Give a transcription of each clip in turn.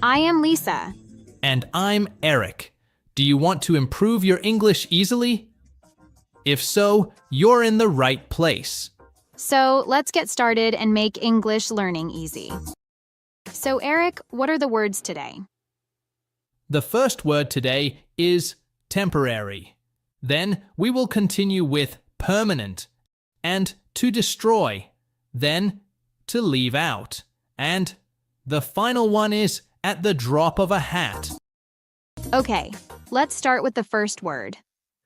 I am Lisa. And I'm Eric. Do you want to improve your English easily? If so, you're in the right place. So let's get started and make English learning easy. So Eric, what are the words today? The first word today is temporary. Then we will continue with permanent and to destroy, then to leave out. And the final one is at the drop of a hat. Okay, let's start with the first word.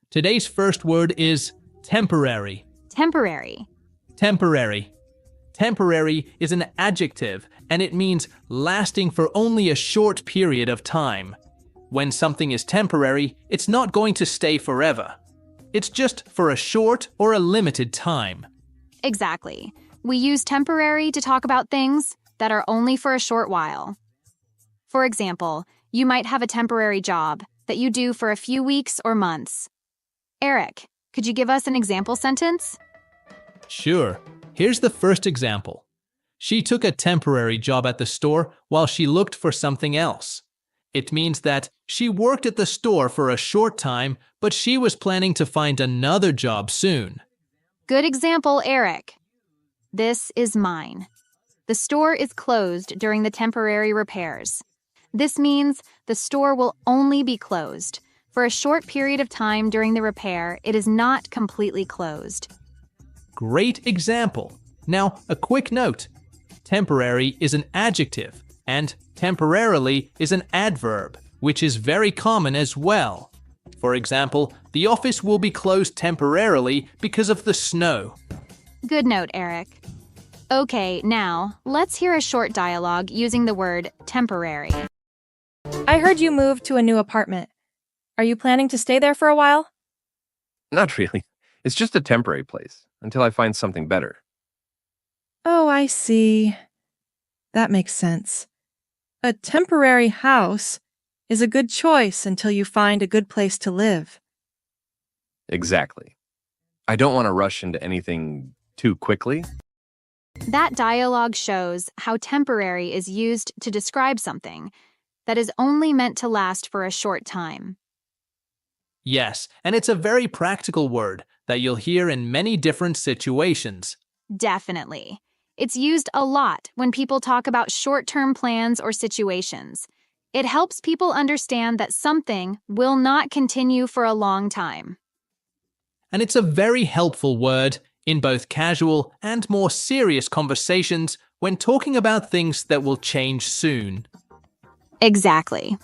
Today's first word is temporary. Temporary. Temporary. Temporary is an adjective, and it means lasting for only a short period of time. When something is temporary, it's not going to stay forever. It's just for a short or a limited time. Exactly. We use temporary to talk about things that are only for a short while. For example, you might have a temporary job that you do for a few weeks or months. Eric, could you give us an example sentence? Sure. Here's the first example. She took a temporary job at the store while she looked for something else. It means that she worked at the store for a short time, but she was planning to find another job soon. Good example, Eric. This is mine. The store is closed during the temporary repairs. This means the store will only be closed. For a short period of time during the repair, it is not completely closed. Great example. Now, a quick note. Temporary is an adjective, and temporarily is an adverb, which is very common as well. For example, the office will be closed temporarily because of the snow. Good note, Eric. Okay, now, let's hear a short dialogue using the word temporary. I heard you moved to a new apartment. Are you planning to stay there for a while? Not really. It's just a temporary place until I find something better. Oh, I see. That makes sense. A temporary house is a good choice until you find a good place to live. Exactly. I don't want to rush into anything too quickly. That dialogue shows how temporary is used to describe something that is only meant to last for a short time. Yes, and it's a very practical word that you'll hear in many different situations. Definitely. It's used a lot when people talk about short-term plans or situations. It helps people understand that something will not continue for a long time. And it's a very helpful word in both casual and more serious conversations when talking about things that will change soon. Exactly.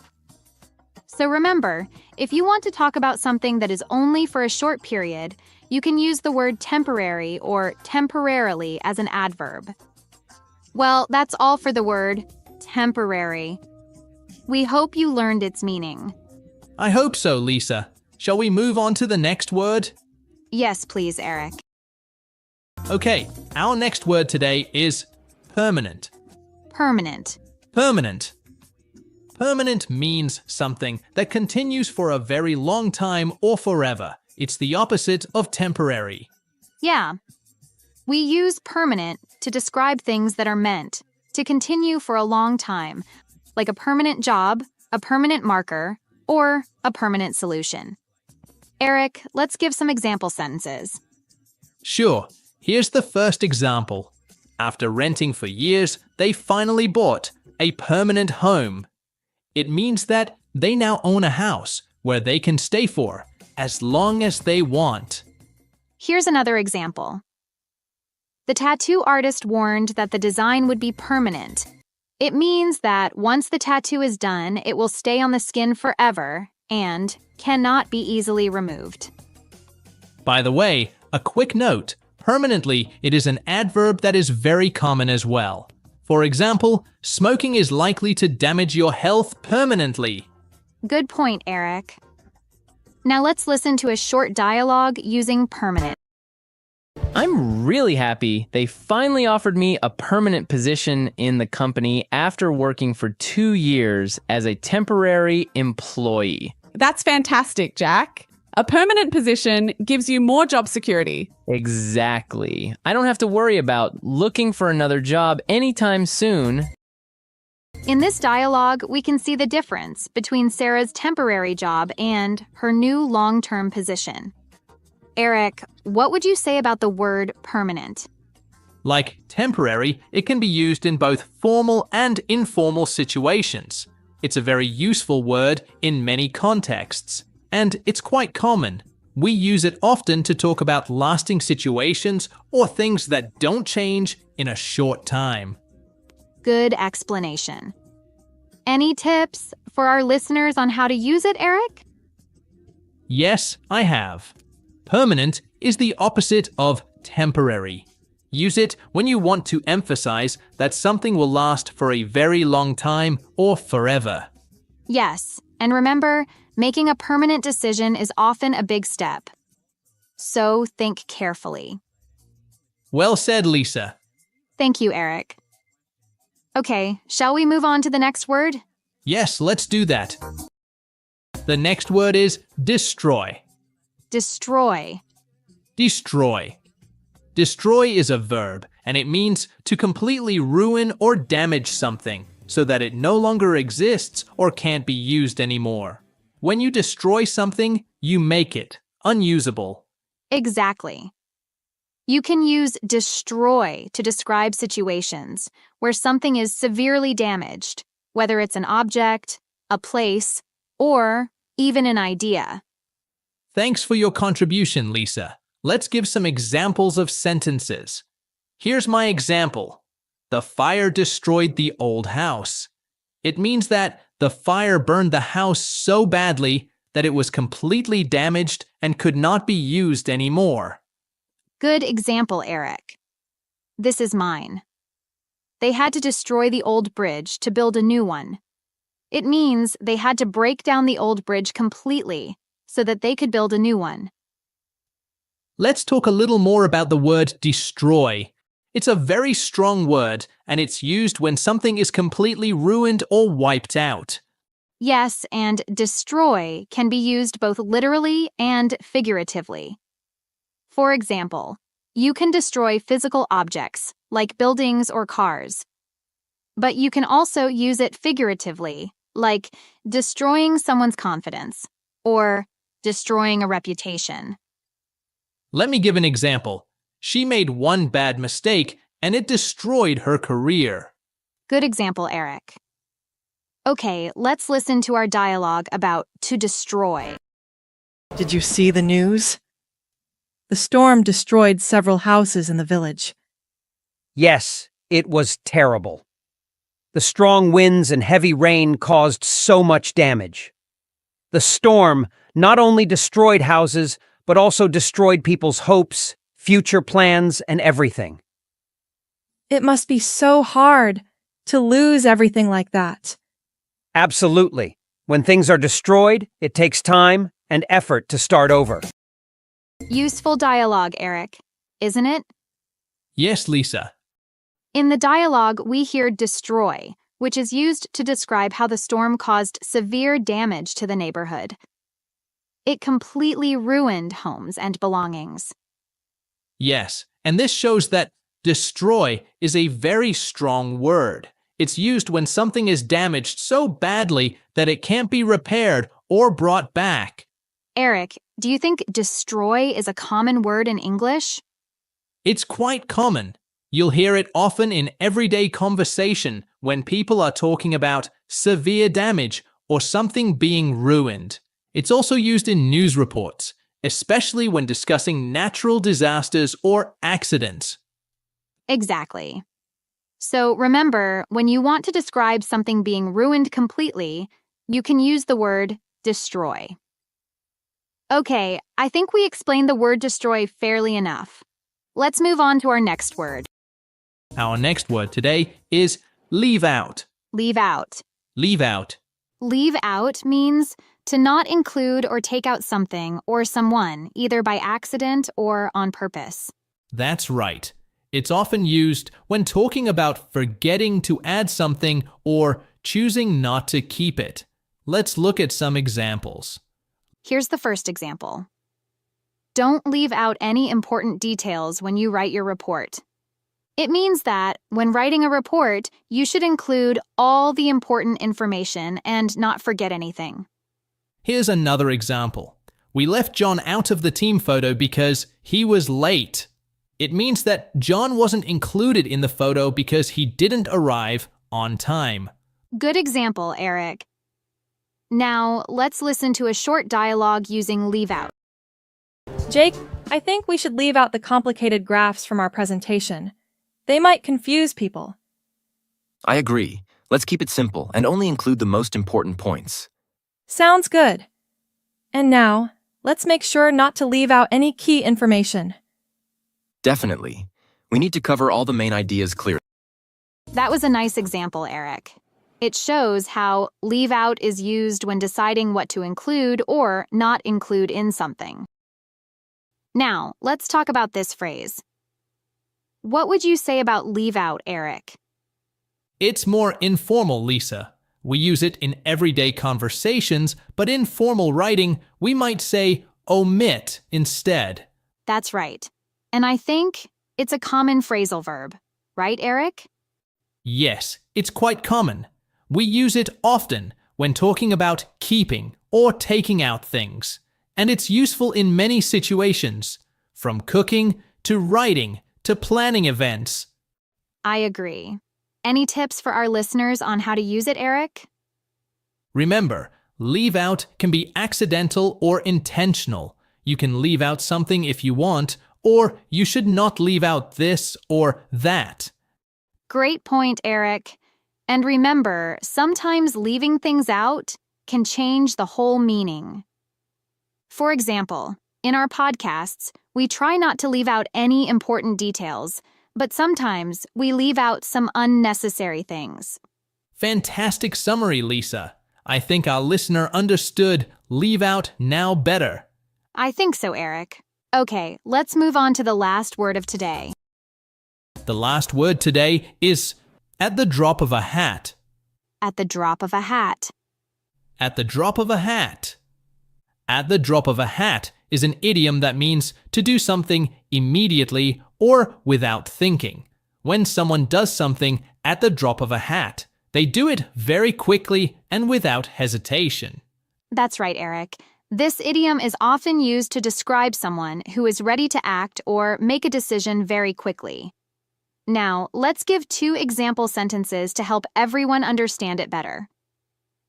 So remember, if you want to talk about something that is only for a short period, you can use the word temporary or temporarily as an adverb. Well, that's all for the word temporary. We hope you learned its meaning. I hope so, Lisa. Shall we move on to the next word? Yes, please, Eric. Okay, our next word today is permanent. Permanent. Permanent. Permanent means something that continues for a very long time or forever. It's the opposite of temporary. Yeah. We use permanent to describe things that are meant to continue for a long time, like a permanent job, a permanent marker, or a permanent solution. Eric, let's give some example sentences. Sure, here's the first example. After renting for years, they finally bought a permanent home. It means that they now own a house where they can stay for as long as they want. Here's another example. The tattoo artist warned that the design would be permanent. It means that once the tattoo is done, it will stay on the skin forever and cannot be easily removed. By the way, a quick note, permanently it is an adverb that is very common as well. For example, smoking is likely to damage your health permanently. Good point, Eric. Now let's listen to a short dialogue using permanent. I'm really happy they finally offered me a permanent position in the company after working for 2 years as a temporary employee. That's fantastic, Jack. A permanent position gives you more job security. Exactly. I don't have to worry about looking for another job anytime soon. In this dialogue, we can see the difference between Sarah's temporary job and her new long-term position. Eric, what would you say about the word permanent? Like temporary, it can be used in both formal and informal situations. It's a very useful word in many contexts, and it's quite common. We use it often to talk about lasting situations or things that don't change in a short time. Good explanation. Any tips for our listeners on how to use it, Eric? Yes, I have. Permanent is the opposite of temporary. Use it when you want to emphasize that something will last for a very long time or forever. Yes, and remember, making a permanent decision is often a big step. So think carefully. Well said, Lisa. Thank you, Eric. Okay, shall we move on to the next word? Yes, let's do that. The next word is destroy. Destroy. Destroy. Destroy is a verb, and it means to completely ruin or damage something so that it no longer exists or can't be used anymore. When you destroy something, you make it unusable. Exactly. You can use destroy to describe situations where something is severely damaged, whether it's an object, a place, or even an idea. Thanks for your contribution, Lisa. Let's give some examples of sentences. Here's my example. The fire destroyed the old house. It means that the fire burned the house so badly that it was completely damaged and could not be used anymore. Good example, Eric. This is mine. They had to destroy the old bridge to build a new one. It means they had to break down the old bridge completely so that they could build a new one. Let's talk a little more about the word destroy. It's a very strong word, and it's used when something is completely ruined or wiped out. Yes, and destroy can be used both literally and figuratively. For example, you can destroy physical objects, like buildings or cars. But you can also use it figuratively, like destroying someone's confidence, or destroying a reputation. Let me give an example. She made one bad mistake, and it destroyed her career. Good example, Eric. Okay, let's listen to our dialogue about to destroy. Did you see the news? The storm destroyed several houses in the village. Yes, it was terrible. The strong winds and heavy rain caused so much damage. The storm not only destroyed houses, but also destroyed people's hopes, future plans, and everything. It must be so hard to lose everything like that. Absolutely. When things are destroyed, it takes time and effort to start over. Useful dialogue, Eric, isn't it? Yes, Lisa. In the dialogue, we hear destroy, which is used to describe how the storm caused severe damage to the neighborhood. It completely ruined homes and belongings. Yes, and this shows that destroy is a very strong word. It's used when something is damaged so badly that it can't be repaired or brought back. Eric, do you think destroy is a common word in English? It's quite common. You'll hear it often in everyday conversation when people are talking about severe damage or something being ruined. It's also used in news reports, especially when discussing natural disasters or accidents. Exactly. So remember, when you want to describe something being ruined completely, you can use the word destroy. Okay, I think we explained the word destroy fairly enough. Let's move on to our next word. Our next word today is leave out. Leave out. Leave out. Leave out means to not include or take out something or someone, either by accident or on purpose. That's right. It's often used when talking about forgetting to add something or choosing not to keep it. Let's look at some examples. Here's the first example. Don't leave out any important details when you write your report. It means that, when writing a report, you should include all the important information and not forget anything. Here's another example. We left John out of the team photo because he was late. It means that John wasn't included in the photo because he didn't arrive on time. Good example, Eric. Now, let's listen to a short dialogue using leave out. Jake, I think we should leave out the complicated graphs from our presentation. They might confuse people. I agree. Let's keep it simple and only include the most important points. Sounds good. And now, let's make sure not to leave out any key information. Definitely. We need to cover all the main ideas clearly. That was a nice example, Eric. It shows how leave out is used when deciding what to include or not include in something. Now, let's talk about this phrase. What would you say about leave out, Eric? It's more informal, Lisa. We use it in everyday conversations, but in formal writing, we might say omit instead. That's right. And I think it's a common phrasal verb. Right, Eric? Yes, it's quite common. We use it often when talking about keeping or taking out things. And it's useful in many situations, from cooking to writing to planning events. I agree. Any tips for our listeners on how to use it, Eric? Remember, leave out can be accidental or intentional. You can leave out something if you want, or you should not leave out this or that. Great point, Eric. And remember, sometimes leaving things out can change the whole meaning. For example, in our podcasts, we try not to leave out any important details, but sometimes we leave out some unnecessary things. Fantastic summary, Lisa. I think our listener understood leave out now better. I think so, Eric. Okay, let's move on to the last word of today. The last word today is at the drop of a hat. At the drop of a hat. At the drop of a hat. At the drop of a hat is an idiom that means to do something immediately or without thinking. When someone does something at the drop of a hat, they do it very quickly and without hesitation. That's right, Eric. This idiom is often used to describe someone who is ready to act or make a decision very quickly. Now, let's give 2 example sentences to help everyone understand it better.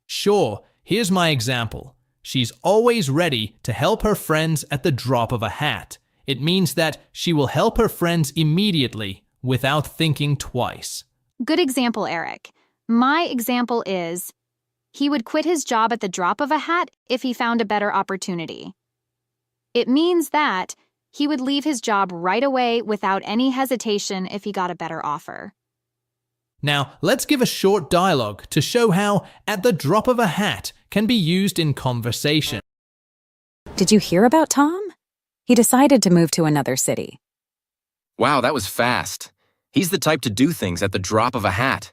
Sure, here's my example. She's always ready to help her friends at the drop of a hat. It means that she will help her friends immediately without thinking twice. Good example, Eric. My example is, he would quit his job at the drop of a hat if he found a better opportunity. It means that he would leave his job right away without any hesitation if he got a better offer. Now, let's give a short dialogue to show how at the drop of a hat can be used in conversation. Did you hear about Tom? He decided to move to another city. Wow, that was fast. He's the type to do things at the drop of a hat.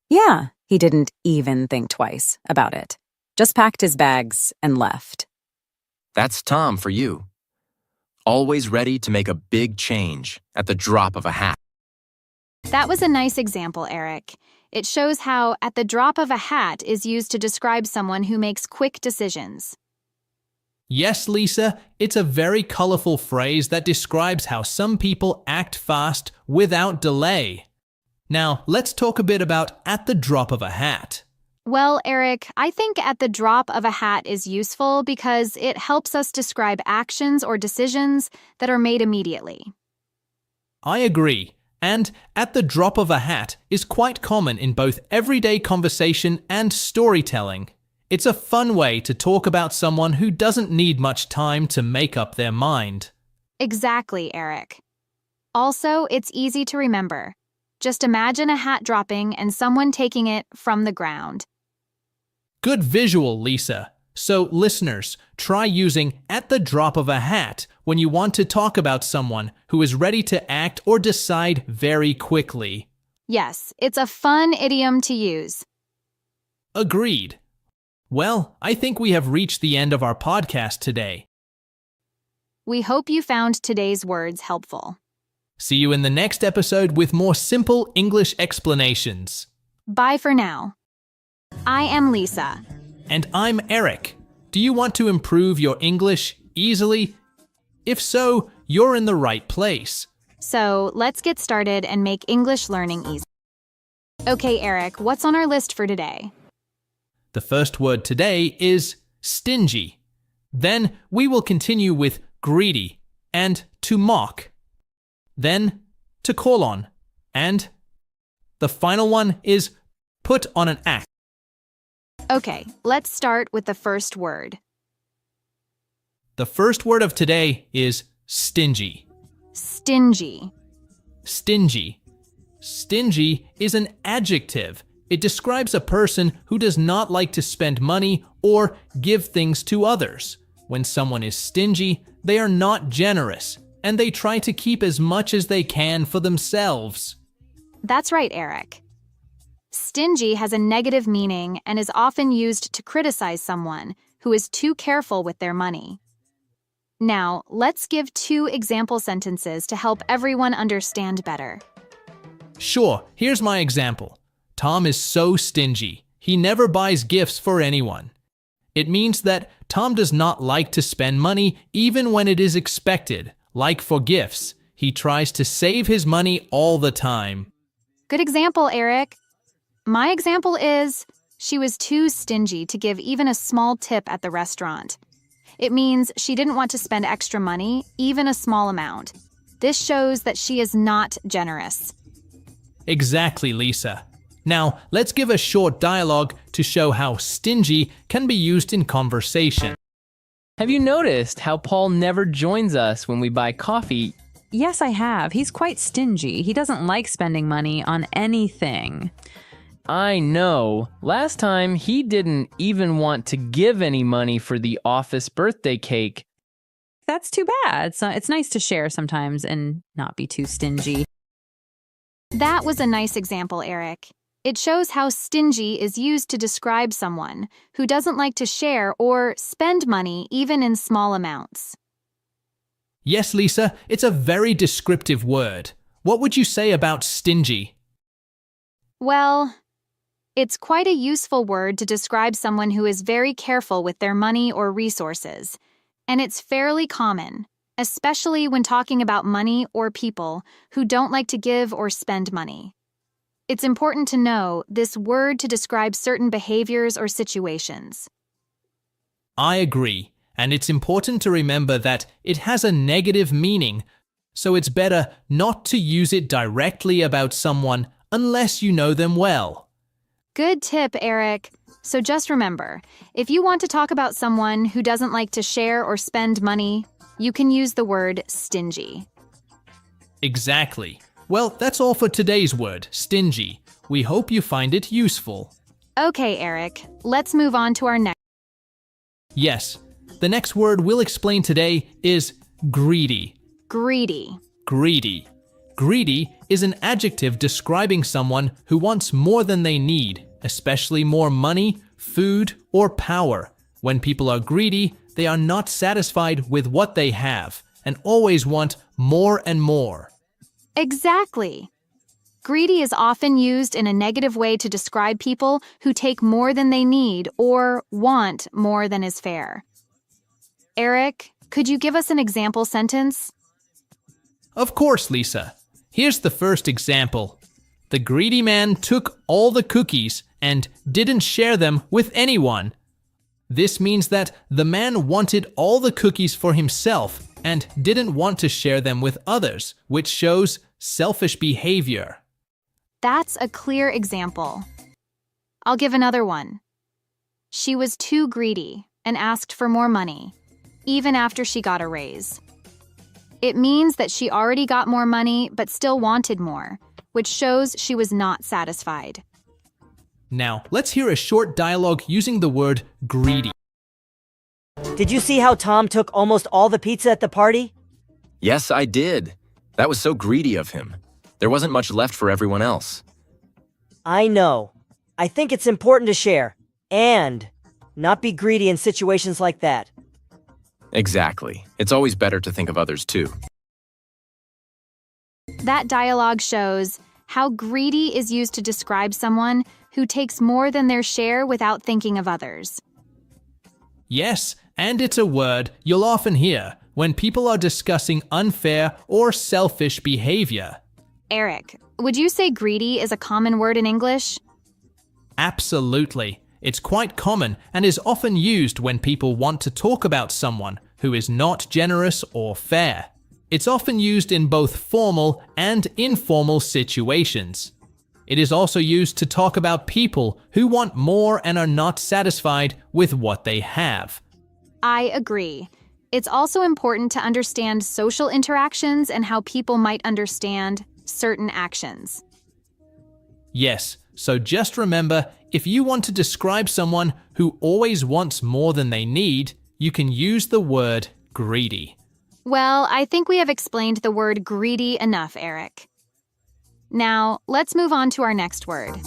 Yeah, he didn't even think twice about it. Just packed his bags and left. That's Tom for you. Always ready to make a big change at the drop of a hat. That was a nice example, Eric. It shows how at the drop of a hat is used to describe someone who makes quick decisions. Yes, Lisa, it's a very colorful phrase that describes how some people act fast without delay. Now, let's talk a bit about at the drop of a hat. Well, Eric, I think at the drop of a hat is useful because it helps us describe actions or decisions that are made immediately. I agree. And at the drop of a hat is quite common in both everyday conversation and storytelling. It's a fun way to talk about someone who doesn't need much time to make up their mind. Exactly, Eric. Also, it's easy to remember. Just imagine a hat dropping and someone taking it from the ground. Good visual, Lisa. So, listeners, try using at the drop of a hat when you want to talk about someone who is ready to act or decide very quickly. Yes, it's a fun idiom to use. Agreed. Well, I think we have reached the end of our podcast today. We hope you found today's words helpful. See you in the next episode with more simple English explanations. Bye for now. I am Lisa. And I'm Eric. Do you want to improve your English easily? If so, you're in the right place. So let's get started and make English learning easy. Okay, Eric, what's on our list for today? The first word today is stingy. Then we will continue with greedy and to mock. Then to call on. And the final one is put on an act. Okay, let's start with the first word. The first word of today is stingy. Stingy. Stingy. Stingy is an adjective. It describes a person who does not like to spend money or give things to others. When someone is stingy, they are not generous, and they try to keep as much as they can for themselves. That's right, Eric. Stingy has a negative meaning and is often used to criticize someone who is too careful with their money. Now, let's give 2 example sentences to help everyone understand better. Sure, here's my example. Tom is so stingy. He never buys gifts for anyone. It means that Tom does not like to spend money even when it is expected, like for gifts. He tries to save his money all the time. Good example, Eric. My example is, she was too stingy to give even a small tip at the restaurant. It means she didn't want to spend extra money, even a small amount. This shows that she is not generous. Exactly, Lisa. Now, let's give a short dialogue to show how stingy can be used in conversation. Have you noticed how Paul never joins us when we buy coffee? Yes, I have. He's quite stingy. He doesn't like spending money on anything. I know. Last time, he didn't even want to give any money for the office birthday cake. That's too bad. So it's nice to share sometimes and not be too stingy. That was a nice example, Eric. It shows how stingy is used to describe someone who doesn't like to share or spend money even in small amounts. Yes, Lisa, it's a very descriptive word. What would you say about stingy? Well, it's quite a useful word to describe someone who is very careful with their money or resources, and it's fairly common, especially when talking about money or people who don't like to give or spend money. It's important to know this word to describe certain behaviors or situations. I agree, and it's important to remember that it has a negative meaning, so it's better not to use it directly about someone unless you know them well. Good tip, Eric. So just remember, if you want to talk about someone who doesn't like to share or spend money, you can use the word stingy. Exactly. Well, that's all for today's word, stingy. We hope you find it useful. Okay, Eric, let's move on to our next. Yes, the next word we'll explain today is greedy. Greedy. Greedy. Greedy is an adjective describing someone who wants more than they need, especially more money, food, or power. When people are greedy, they are not satisfied with what they have and always want more and more. Exactly. Greedy is often used in a negative way to describe people who take more than they need or want more than is fair. Eric, could you give us an example sentence? Of course, Lisa. Here's the first example. The greedy man took all the cookies and didn't share them with anyone. This means that the man wanted all the cookies for himself and didn't want to share them with others, which shows selfish behavior. That's a clear example. I'll give another one. She was too greedy and asked for more money, even after she got a raise. It means that she already got more money but still wanted more, which shows she was not satisfied. Now, let's hear a short dialogue using the word greedy. Did you see how Tom took almost all the pizza at the party? Yes, I did. That was so greedy of him. There wasn't much left for everyone else. I know. I think it's important to share and not be greedy in situations like that. Exactly. It's always better to think of others too. That dialogue shows how greedy is used to describe someone who takes more than their share without thinking of others. Yes, and it's a word you'll often hear when people are discussing unfair or selfish behavior. Eric, would you say greedy is a common word in English? Absolutely. It's quite common and is often used when people want to talk about someone who is not generous or fair. It's often used in both formal and informal situations. It is also used to talk about people who want more and are not satisfied with what they have. I agree. It's also important to understand social interactions and how people might understand certain actions. Yes, so just remember, if you want to describe someone who always wants more than they need, you can use the word greedy. Well, I think we have explained the word greedy enough, Eric. Now, let's move on to our next word.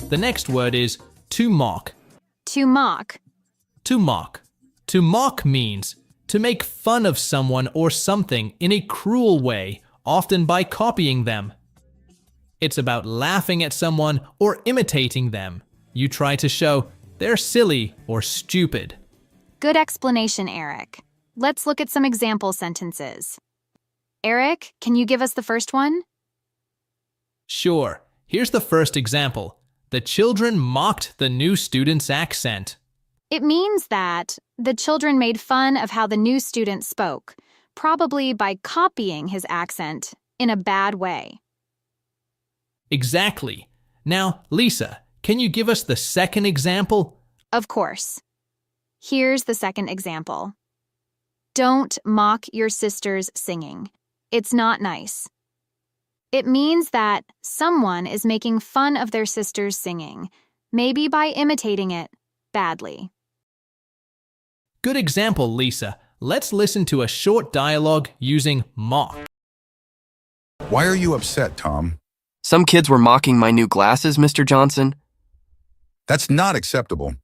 The next word is to mock. To mock. To mock. To mock means to make fun of someone or something in a cruel way, often by copying them. It's about laughing at someone or imitating them. You try to show they're silly or stupid. Good explanation, Eric. Let's look at some example sentences. Eric, can you give us the first one? Sure. Here's the first example. The children mocked the new student's accent. It means that the children made fun of how the new student spoke, probably by copying his accent in a bad way. Exactly. Now, Lisa, can you give us the second example? Of course. Here's the second example. Don't mock your sister's singing. It's not nice. It means that someone is making fun of their sister's singing, maybe by imitating it badly. Good example, Lisa. Let's listen to a short dialogue using mock. Why are you upset, Tom? Some kids were mocking my new glasses, Mr. Johnson. That's not acceptable.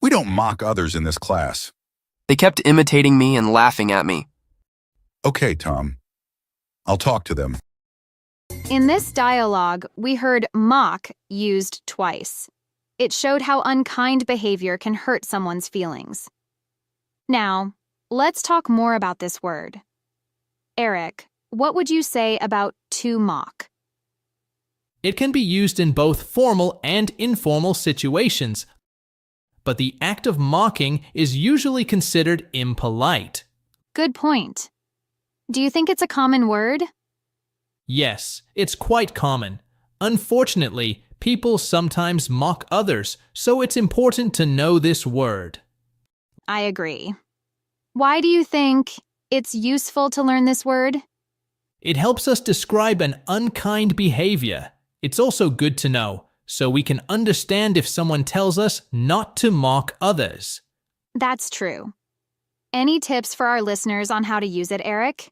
We don't mock others in this class. They kept imitating me and laughing at me. Okay, Tom. I'll talk to them. In this dialogue, we heard mock used twice. It showed how unkind behavior can hurt someone's feelings. Now, let's talk more about this word. Eric, what would you say about to mock? It can be used in both formal and informal situations, but the act of mocking is usually considered impolite. Good point. Do you think it's a common word? Yes, it's quite common. Unfortunately, people sometimes mock others, so it's important to know this word. I agree. Why do you think it's useful to learn this word? It helps us describe an unkind behavior. It's also good to know, so we can understand if someone tells us not to mock others. That's true. Any tips for our listeners on how to use it, Eric?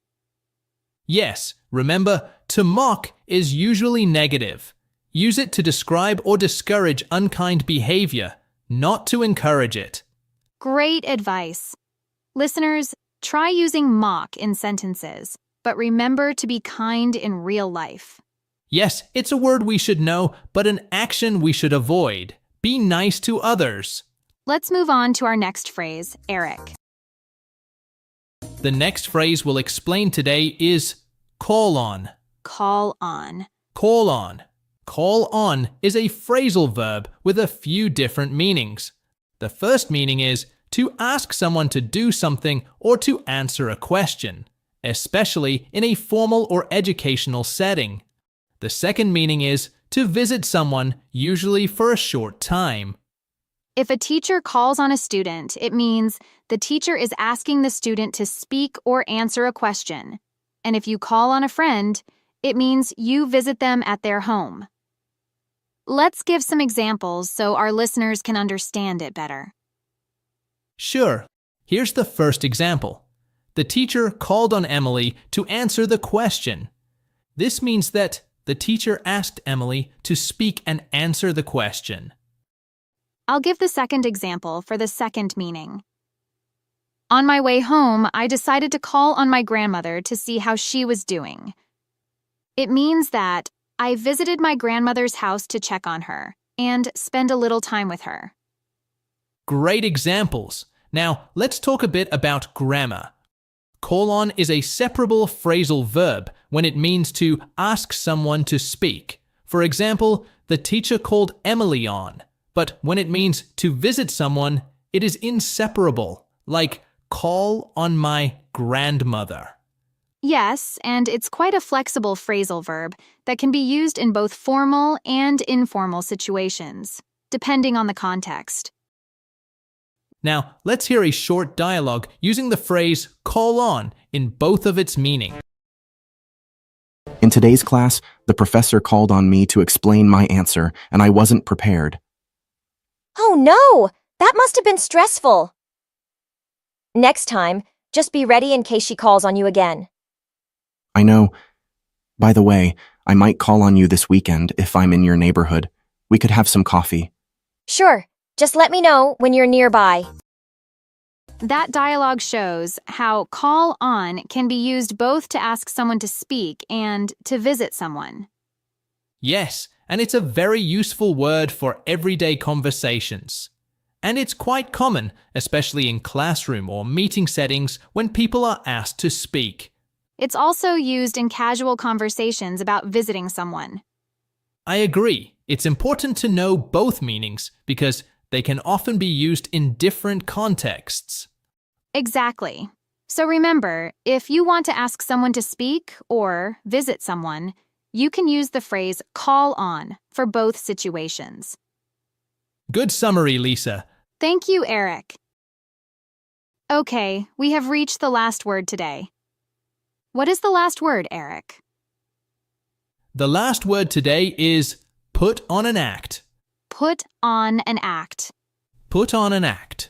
Yes, remember, to mock is usually negative. Use it to describe or discourage unkind behavior, not to encourage it. Great advice. Listeners, try using mock in sentences, but remember to be kind in real life. Yes, it's a word we should know, but an action we should avoid. Be nice to others. Let's move on to our next phrase, Eric. The next phrase we'll explain today is call on. Call on. Call on. Call on is a phrasal verb with a few different meanings. The first meaning is to ask someone to do something or to answer a question, especially in a formal or educational setting. The second meaning is to visit someone, usually for a short time. If a teacher calls on a student, it means the teacher is asking the student to speak or answer a question. And if you call on a friend, it means you visit them at their home. Let's give some examples so our listeners can understand it better. Sure. Here's the first example. The teacher called on Emily to answer the question. This means that the teacher asked Emily to speak and answer the question. I'll give the second example for the second meaning. On my way home, I decided to call on my grandmother to see how she was doing. It means that I visited my grandmother's house to check on her and spend a little time with her. Great examples. Now, let's talk a bit about grammar. Call on is a separable phrasal verb when it means to ask someone to speak. For example, the teacher called Emily on. But when it means to visit someone, it is inseparable, like call on my grandmother. Yes, and it's quite a flexible phrasal verb that can be used in both formal and informal situations, depending on the context. Now, let's hear a short dialogue using the phrase call on in both of its meaning. In today's class, the professor called on me to explain my answer, and I wasn't prepared. Oh no! That must have been stressful. Next time, just be ready in case she calls on you again. I know. By the way, I might call on you this weekend if I'm in your neighborhood. We could have some coffee. Sure, just let me know when you're nearby. That dialogue shows how call on can be used both to ask someone to speak and to visit someone. Yes, and it's a very useful word for everyday conversations. And it's quite common, especially in classroom or meeting settings when people are asked to speak. It's also used in casual conversations about visiting someone. I agree. It's important to know both meanings because they can often be used in different contexts. Exactly. So remember, if you want to ask someone to speak or visit someone, you can use the phrase call on for both situations. Good summary, Lisa. Thank you, Eric. Okay, we have reached the last word today. What is the last word, Eric? The last word today is put on an act. Put on an act. Put on an act.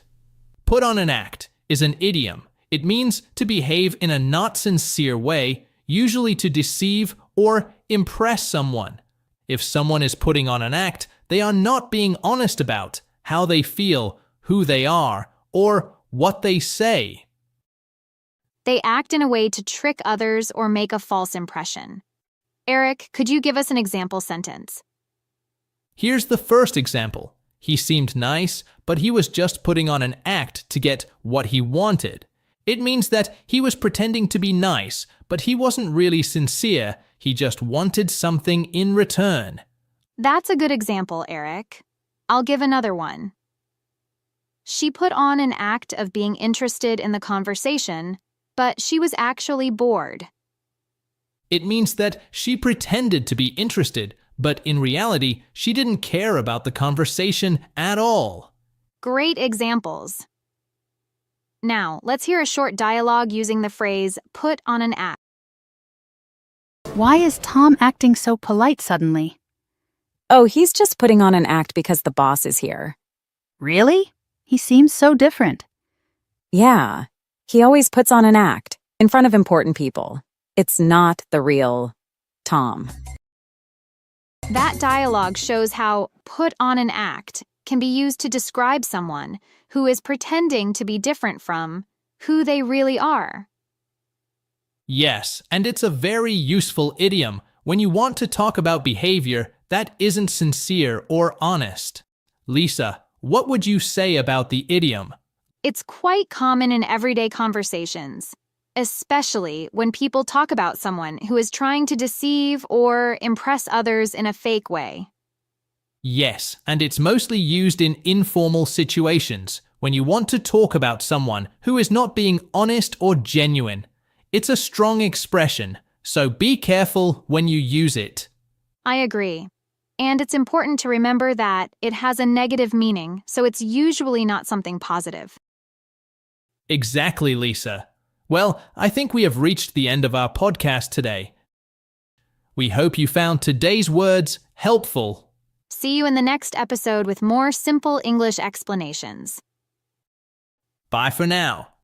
Put on an act is an idiom. It means to behave in a not sincere way, usually to deceive or impress someone. If someone is putting on an act, they are not being honest about how they feel, who they are, or what they say. They act in a way to trick others or make a false impression. Eric, could you give us an example sentence? Here's the first example. He seemed nice, but he was just putting on an act to get what he wanted. It means that he was pretending to be nice, but he wasn't really sincere. He just wanted something in return. That's a good example, Eric. I'll give another one. She put on an act of being interested in the conversation, but she was actually bored. It means that she pretended to be interested, but in reality, she didn't care about the conversation at all. Great examples. Now, let's hear a short dialogue using the phrase put on an act. Why is Tom acting so polite suddenly? Oh, he's just putting on an act because the boss is here. Really? He seems so different. Yeah, he always puts on an act in front of important people. It's not the real Tom. That dialogue shows how put on an act can be used to describe someone who is pretending to be different from who they really are. Yes, and it's a very useful idiom when you want to talk about behavior that isn't sincere or honest. Lisa, what would you say about the idiom? It's quite common in everyday conversations, especially when people talk about someone who is trying to deceive or impress others in a fake way. Yes, and it's mostly used in informal situations when you want to talk about someone who is not being honest or genuine. It's a strong expression, so be careful when you use it. I agree. And it's important to remember that it has a negative meaning, so it's usually not something positive. Exactly, Lisa. Well, I think we have reached the end of our podcast today. We hope you found today's words helpful. See you in the next episode with more simple English explanations. Bye for now.